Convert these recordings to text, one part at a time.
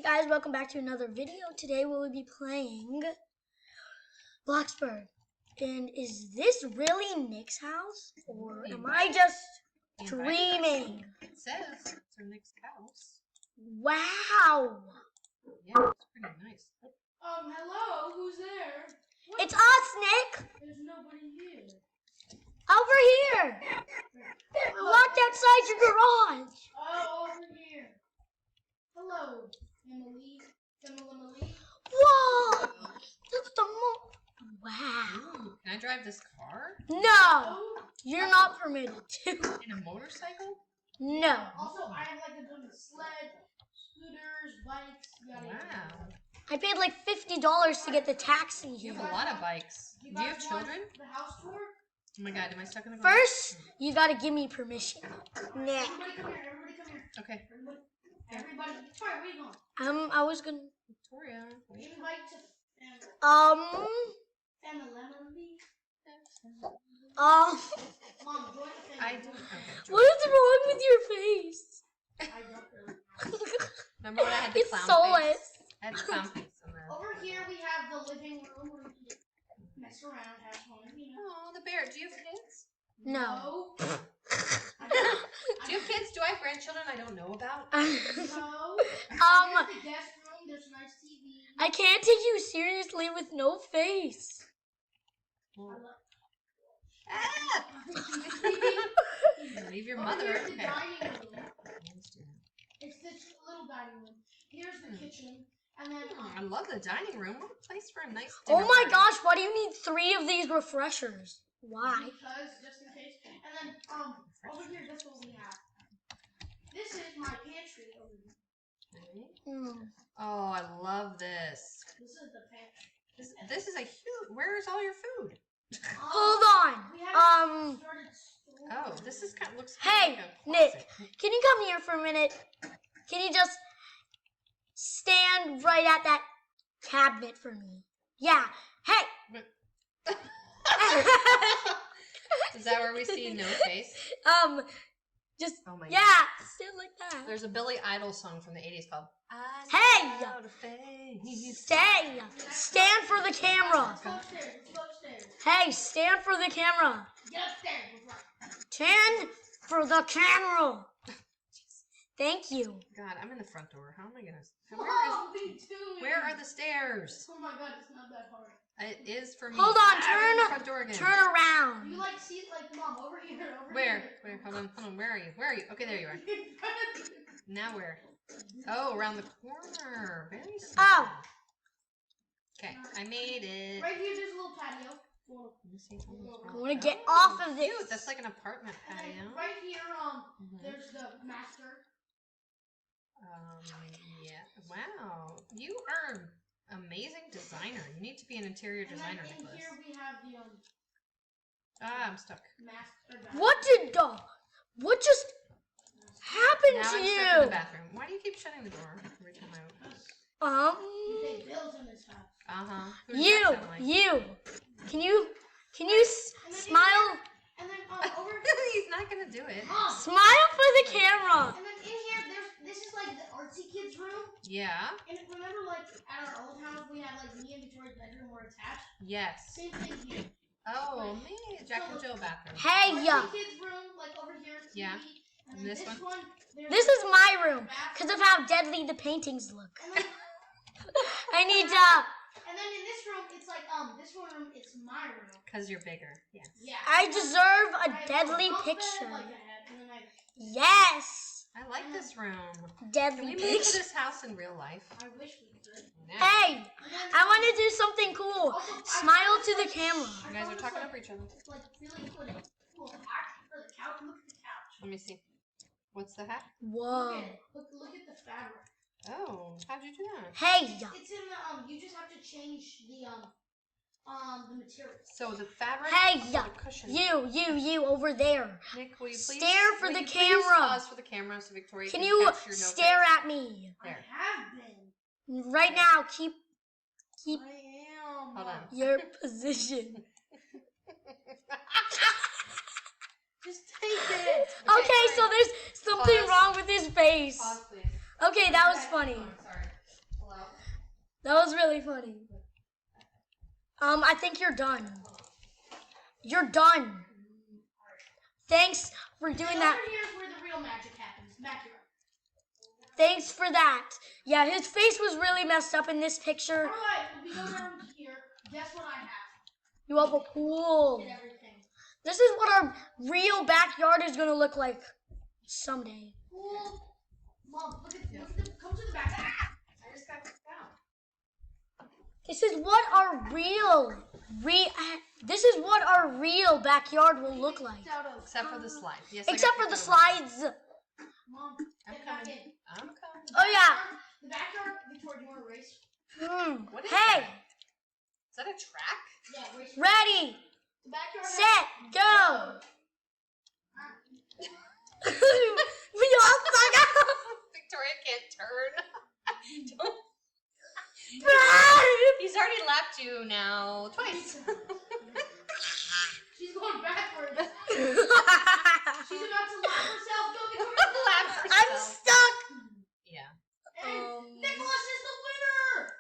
Hey guys, welcome back to another video. Today we will be playing Bloxburg. And is this really Nick's house? Or am I just dreaming? It says it's a Nick's house. Wow! Yeah, it's pretty nice. Hello? Who's there? It's us, Nick! There's nobody here. Over here! I walked outside your garage! Oh, over here. Hello, Emily. Emily. Whoa! That's the Wow. Ooh, can I drive this car? No! You're not permitted to. In a motorcycle? No. Also, I have like a ton of sled, scooters, bikes. Wow. I paid like $50 to get the taxi You here. have a lot of bikes. Do you have children? The house tour? Oh my god, am I stuck in the car? First, you gotta give me permission. Nick. Everybody come here. Everybody come here. Okay. Everybody. Victoria, where you going? I was gonna. Victoria. Wait. Invite to Um. family. Um. Mom, join the family. I do. Okay. What is wrong with your face? I don't know. Remember when I had the It's clown soulless. face? I had the clown face in there. Over here we have the living room where we can mess around, have fun, you know. Oh, the bear. Do you have kids? No. Do you have kids? Do I have grandchildren I don't know about? No. Here's the guest room. There's a nice TV. I can't take you seriously with no face. Ah! Leave your mother. Here's the Okay. dining room. It's this little dining room. Here's the kitchen. And then I love the dining room. What a place for a nice Oh dinner my party. gosh, why do you need 3 of these refreshers? Why? because just in case. And then over here, that's what we have. This is my pantry over here. Oh, I love this. This is the pantry. This is a huge. Where is all your food? Hold on. We haven't started storing. Oh, this is kind of looks. Hey, like a Nick, closet. can you come here for a minute? Can you just stand right at that cabinet for me? Yeah. Hey. Is that where we see no face? Just Oh my yeah, God. stand like that. There's a Billy Idol song from the 80s called I Hey! See Out of Face. Stay. Stand for the camera. Let's go upstairs. Let's go upstairs. Hey, stand for the camera. Get upstairs. Stand for the camera. Thank you. God, I'm in the front door. How am I gonna? Whoa, me too. Where are the stairs? Oh my god, it's not that hard. It is for me. Hold on, I'm in the front door again. turn around. You like see like mom over here, over Where? here. Where? Hold on. Where are you? Where are you? Okay, there you are. Now where? Oh, around the corner. Very simple. Oh. Okay, I made it. Right here, there's a little patio. Let me see if I want to get off of this. Cute. That's like an apartment And then patio. right here, Mhm. there's the master. Yeah. Wow. You are an amazing designer. You need to be an interior And designer, then in Nicholas. here we have the Ah, I'm stuck. master. What just happened Now to I'm you? stuck in the bathroom. Why do you keep shutting the door every time I open? You pay bills in this house. Uh-huh. Who does that You, sound like? can you smile, And then over He's not gonna do it. Mom. smile for the camera. And then in here, this is like the artsy kids room. Yeah. And remember, like at our old house, we had like me and Victoria's bedroom were attached. Yes. Same thing here. Oh, me. Jack and Jill bathroom. Hey, Artsy kids room, like over here. TV, Yeah. And And then this this one? there's This is my room bathroom. because of how deadly the paintings look. And then, I need and then in this room, it's like this room, it's my room. Because you're bigger. Yes. Yeah. I deserve I a have deadly bunk bed, picture. like I had, and then Yes, I like this room. Can deadly we move to picture. this house in real life? I wish we could. No. Hey, And then, I want to do something cool. also, I Smile found to the this, camera. I You guys found are this, talking like, over each other. Like really cool hack for the couch. Look at the couch. Let me see. What's the hack? Whoa. Look at the fabric. Oh, how'd you do that? Hey, It's in the you just have to change the material. So the fabric. Hey, or the cushion. you over there. Nick, will you please Stare for will the you please camera. Pause for the camera so Victoria Can can you catch your no stare face. at me I There. have been. right now? Keep I am. Hold on. your position. Just take it. Okay, so sorry. there's something Pause. wrong with his face. Pause, please. Okay, that was funny. Oh, sorry. That was really funny. I think you're done. You're done. Thanks for doing that. Over here is where the real magic happens. Backyard. Thanks for that. Yeah, his face was really messed up in this picture. Alright, we go down here. Guess what I have? You have a pool. Get everything. This is what our real backyard is gonna look like someday. Pool. Mom, look at this. Come to the back. Ah! I just got kicked out. This is what our real backyard will look like. Except for the slide. Yes. Except for the slides. Mom, I'm get back coming. in. I'm coming. Oh yeah. The backyard. Victoria, do you want to race? What is Hey, that? Is that a track? Yeah, race. ready, The backyard. set, go. We all suck out. Victoria can't turn. Don't- Run! He's already lapped you now twice. She's going backwards. She's about to lap herself. Go, Victoria. Lap I'm herself. stuck. Yeah. And Nicholas is the winner.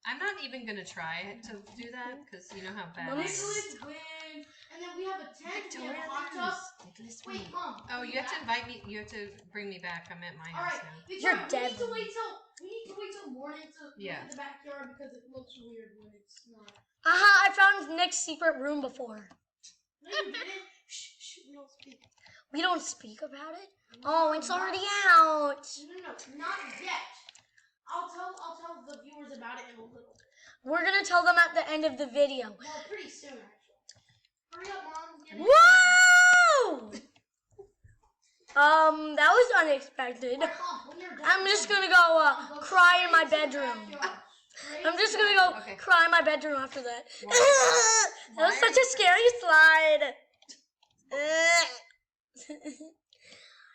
I'm not even gonna try to do that because you know how bad I am. Nicholas wins. And then we have a tent. We have a hot tub. Nicholas Wait, Mom. Oh, you have to invite me. You have to bring me back. I'm at my All house right, now. Victoria, You're we dead. need to wait till morning to look Yeah. at the backyard because it looks weird when it's not. I found Nick's secret room before. No, you didn't. Shh, we don't speak. We don't speak about it. Oh, it's already out. No, not yet. I'll tell the viewers about it in a little bit. We're gonna tell them at the end of the video. Well, pretty soon actually. Hurry up, Mom. Get it. Whoa! That was unexpected. All right, Mom, when you're done, I'm just gonna go Mom, go cry in my straight to the bedroom. backyard. Straight I'm just to gonna the go backyard. Okay. cry in my bedroom after that. Why? That was such a scary slide.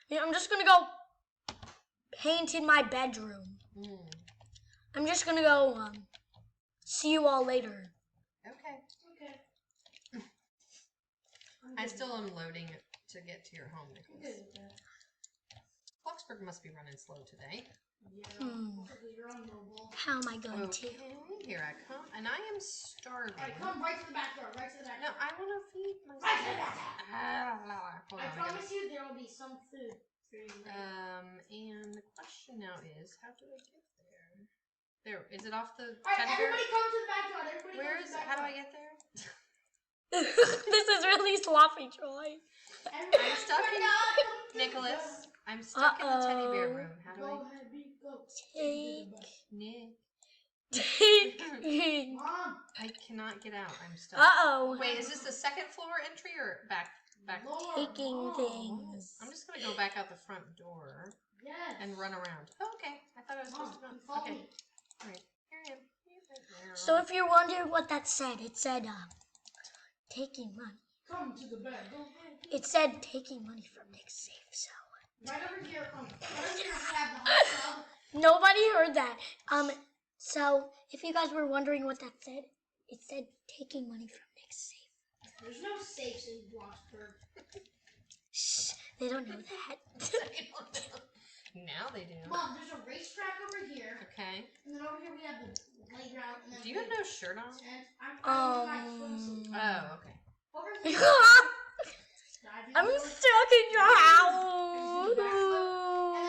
Yeah, I'm just gonna go paint in my bedroom. I'm just gonna go see you all later. Okay. Okay. I still am loading it to get to your home, I'm Nicholas. good with that. Bloxburg must be running slow today. Yeah. Hmm. Because you're on mobile. How am I going Okay, to? here I come, and I am starving. All right, come right to the backyard. Right to the No, backyard. I want to feed myself. Right to the backyard. Hold I on, promise you there will be some food for you. and the question now is, how do I get there? There, is it off the Alright, teddy bear? everybody come to the backyard. Everybody Where come is to it? the How do I backyard. get there? This is really sloppy, Troy. Everybody I'm stuck in- come to the Nicholas, backyard. I'm stuck in the teddy bear Uh-oh. room. How do Go I? ahead, B, go. Take, Nick, take. Mom. I cannot get out. I'm stuck. Uh-oh. Wait, is this the second floor entry or back? Lord, Taking Mom. things. I'm just gonna go back out the front door Yes. and run around. Oh, okay. I thought I was supposed to Mom, go. follow Okay. me. All right. Here I am. Here. So if you're wondering what that said, it said, taking money. Come to the bed. Go, go. It said taking money from Nick's safe zone. Right over here. Right over here we have the hot tub. Nobody heard that. So if you guys were wondering what that said, it said taking money from Nick's safe. There's no safes in Bloxburg. Shh, they don't know that. Now they do. Mom, there's a racetrack over here. Okay. And then over here we have the playground. And then Do you have no shirt on? tent. I'm in my swimsuit. Oh, okay. Over here. I'm stuck in your house.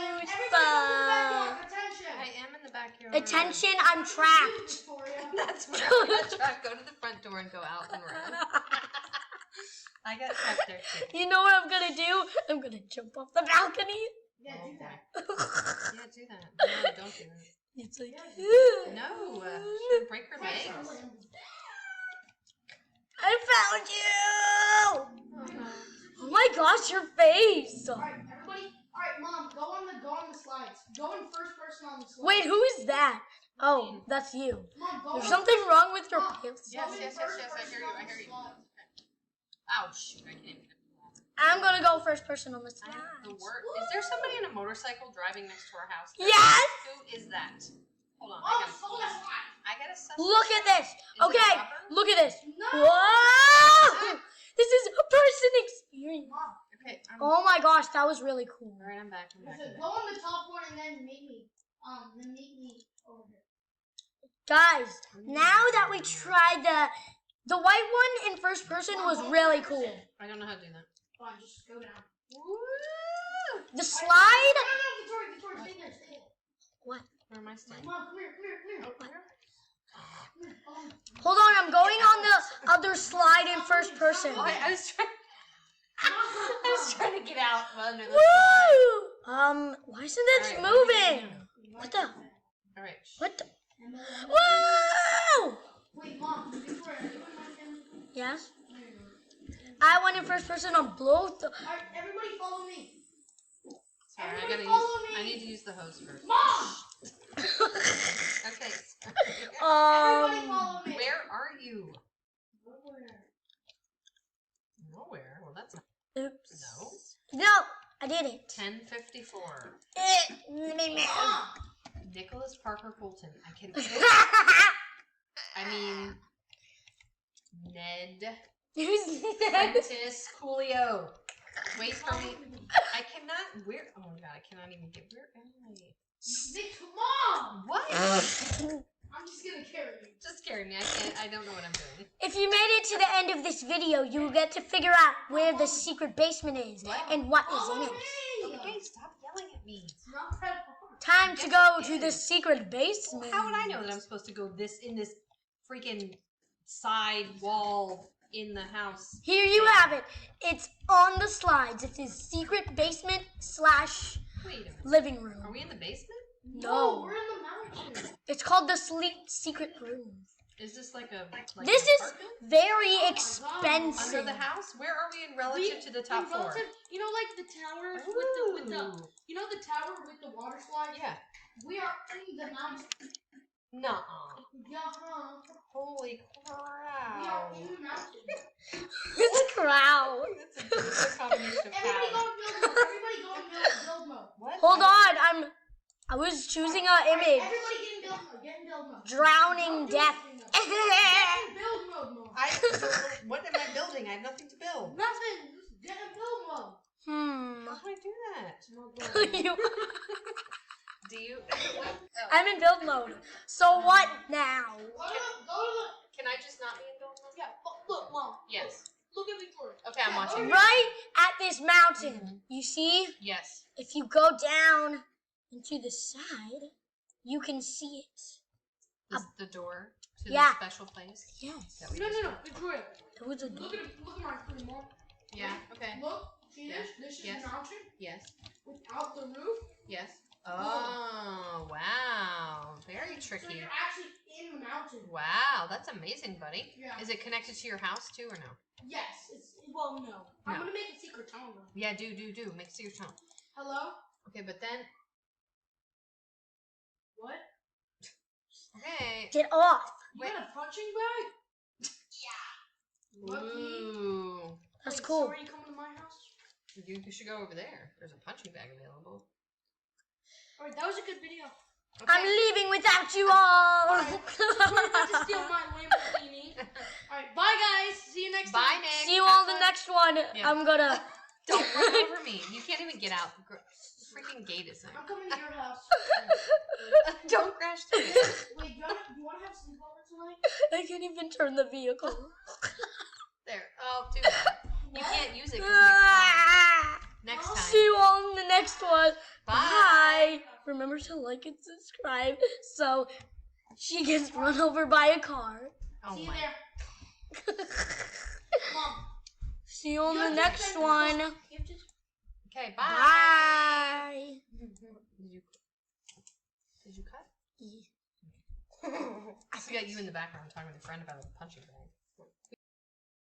Everybody come to the backyard. Attention. I am in the backyard. Attention, I'm trapped. Victoria. That's where I'm gonna try. Go to the front door and go out and run. I got trapped there too. You know what I'm gonna do? I'm gonna jump off the balcony. Yeah, Oh, do that. Yeah, do that. No, don't do that. It's like, No, she'll break her Press legs. the limbs. I found you! Oh, no. Oh my gosh, your face! Alright, everybody. Alright, Mom, go on the slides. Go in first person on the slides. Wait, who is that? Oh, that's you. Mom, go There's in- something wrong with your Mom, pants. Yes, go in yes, first yes, I person hear you, on I the hear you. slides. Oh, shoot, I can't even. I'm gonna go first person on the I have the slide. worst. Is there somebody in a motorcycle driving next to our house? Yes! Who is that? Hold on, Oh, slow that slide. I gotta suss Look this at out. this. Is it Okay, rubber? look at this. No. Whoa! This is a person experience. Mom, Okay, I'm Oh my gosh, that was really cool. alright, I'm back, I'm back. go on the top one and then meet me. Then meet me over here. Guys, now that we tried the white one in first person was really cool. I don't know how to do that. Fine, just go down. Woo! The slide. No, Victoria, stay there, stay there. What? Where am I staying? Come on, come here. Oh, where? Come here. Hold on, I'm going on the other slide in first person. Oh, I was trying to get out. Well, no, Woo! Why isn't it All right, what are we moving? doing now? What the? All right. What the? Woo! Whoa! Wait, Mom, Victoria, are you in my family? Yes. There you go. I went in first person on both. Alright, everybody follow me. Sorry, Everybody follow me. I need to use the hose first. Mom! Okay. Everybody follow me. Where are you? Nowhere. Nowhere. Well, that's not. Oops. No, I did it. 10:54. Mom! Nicholas Parker Fulton. I can. I mean, Ned Prentice Coolio. Wait for me. I cannot. Where? Oh my god! I cannot even get. Where am I? Nick, Mom! What? I'm just gonna carry you. Just scared me. I can't. I don't know what I'm doing. If you made it to the end of this video, you will get to figure out where the secret basement is and what is in Follow it. me! Okay, stop yelling at me. It's not that hard. Time to go to the secret basement. How would I know that I'm supposed to go in this freaking side wall in the house? Here you have it. It's on the slides. It is secret basement / Wait a minute. living room. Are we in the basement? No. We're in the mountains. It's called the secret room. Is this like a? Like This an is apartment? very Under expensive. Under the house? Where are we in relative to the top floor? Relative, you know, like the towers with the, Ooh. you know, the tower with the water slide. Yeah. We are in the mountain. Nuh-uh. Yeah, huh? Holy We are crap. in the mountain. It's crowd. That's a good combination of Everybody go cows. in build mode. Everybody go in build mode. What? Hold on. I was choosing an image. Everybody get in build mode. Get in build mode. Drowning Don't do death. anything, though. Get in build mode. I don't know. What am I building? I have nothing to build. Nothing. Just get in build mode. How do I do that? You- Do you? I'm in build mode. So what now? Go to the. Can I just not be in build mode? Yeah, look, Mom. Yes. Look at Victoria. Okay, I'm watching. Right at this mountain. You see? Yes. If you go down into the side, you can see it. Is the door to Yeah. the special place? Yes. That we No, just- no, Victoria. It was a Look at my screen, Mom. Yeah. Okay. Look. See Yeah. this? This is Yes. the mountain Yes. without the roof. Yes. Oh, wow. Very So tricky. you're actually in the mountain. Wow, that's amazing, buddy. Yeah. Is it connected to your house too or no? Yes. It's well, no. I'm No. gonna make a secret tunnel. Though. Yeah, do. Make it your channel. Hello. Okay, but then. What? Okay. Get off. You got a punching bag? Yeah. Lucky. Ooh. That's Wait, cool. So are you coming to my house? You should go over there. There's a punching bag available. Alright, that was a good video. Okay. I'm leaving without you all. Victoria got to steal my Lamborghini. Alright, bye guys. See you next Bye, time. Nick. See you Have on the fun. next one. Yeah. I'm gonna. Don't run over me. You can't even get out. The freaking gate is there. I'm coming to your house. Don't crash through it. Wait, you wanna have sleepover tonight? I can't even turn the vehicle. There. Oh, too bad. You can't use it 'cause next time. See you all in the next one. Bye. Bye. Remember to like and subscribe so she gets run over by a car. Oh See you my. there. Mom. See you on You the have to next send- one. you have to- Okay, bye. Bye. Did you cut? I still got you in the background talking with a friend about a punching bag.